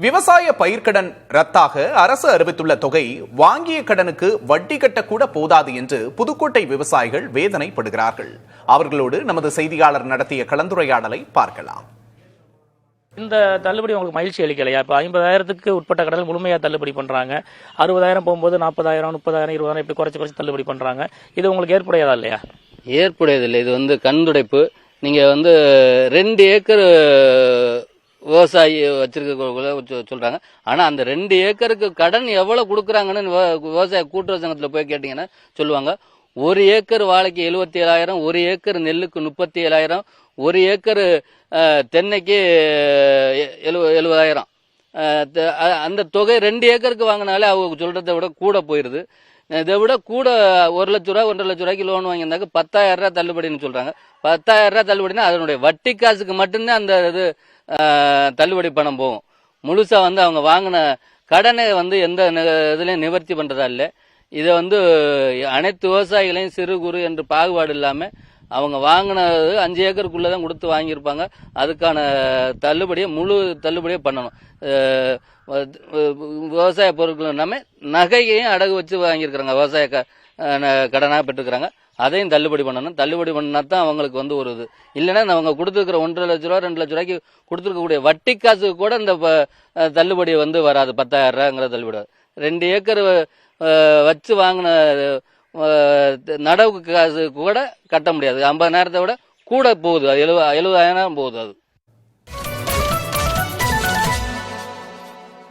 விவசாய பயிர்க்கடன் ரத்தாக அரசு அறிவித்துள்ள தொகை வாங்கிய கடனுக்கு வட்டி கட்டக்கூட போதாது என்று புதுக்கோட்டை விவசாயிகள் வேதனைப்படுகிறார்கள். அவர்களோடு நமது செய்தியாளர் நடத்திய கலந்துரையாடலை பார்க்கலாம். இந்த தள்ளுபடி உங்களுக்கு மகிழ்ச்சி அளிக்கலையா? இப்போ 50,000க்கு உட்பட்ட கடல் முழுமையாக தள்ளுபடி பண்ணுறாங்க. 60,000 போகும்போது 40,000, 30,000, 20,000 இப்படி குறைச்சி தள்ளுபடி பண்ணுறாங்க. இது உங்களுக்கு ஏற்புடையதா இல்லையா? ஏற்புடையதில்லை. இது கண்துடைப்பு. நீங்கள் 2 ஏக்கர் விவசாயி வச்சிருக்க சொல்றாங்க. ஆனா அந்த 2 ஏக்கருக்கு கடன் எவ்வளவு கொடுக்குறாங்கன்னு விவசாய கூட்டுறவு சங்கத்துல போய் கேட்டீங்கன்னா சொல்லுவாங்க. 1 ஏக்கர் வாழைக்கு 77,000, 1 ஏக்கர் நெல்லுக்கு 37,000, 1 ஏக்கர் தென்னைக்கு 70,000. அந்த தொகை 2 ஏக்கருக்கு வாங்கினாலே அவங்க சொல்றதை விட கூட போயிருது. இதை விட கூட 1 லட்ச ரூபா 1.5 லட்ச ரூபாய்க்கு லோன் வாங்கியிருந்தாக்க 10,000 ரூபாய் தள்ளுபடின்னு சொல்றாங்க. 10,000 ரூபாய் தள்ளுபடினா அதனுடைய வட்டி காசுக்கு மட்டும்தான் அந்த இது தள்ளுபடி பணம் போகும். முழுசா அவங்க வாங்கின கடனை எந்த இதுலயும் நிவர்த்தி பண்றதா இல்லை. இதை அனைத்து விவசாயிகளையும் சிறு குறு என்று பாகுபாடு இல்லாம அவங்க வாங்கினது 5 ஏக்கருக்குள்ளதான் கொடுத்து வாங்கியிருப்பாங்க. அதுக்கான தள்ளுபடியை முழு தள்ளுபடியை பண்ணணும். விவசாய பொருட்கள் எல்லாமே நகையையும் அடகு வச்சு வாங்கியிருக்கிறாங்க. விவசாய கடனாக பெற்றுக்கிறாங்க. அதையும் தள்ளுபடி பண்ணணும். தள்ளுபடி பண்ணா தான் அவங்களுக்கு ஒரு இது. இல்லைன்னா அவங்க கொடுத்துருக்கிற 1.5 லட்ச ரூபா 2 லட்ச ரூபாய்க்கு கொடுத்துருக்கக்கூடிய வட்டி காசுக்கு கூட இந்த தள்ளுபடி வராது. 10,000 ரூபாங்கிற தள்ளுபடி. 2 ஏக்கர் வச்சு வாங்கின நடவுக்கு காசு கூட கட்ட முடியாது. 50,000 விட கூட போகுது. 70,000 போகுது. அது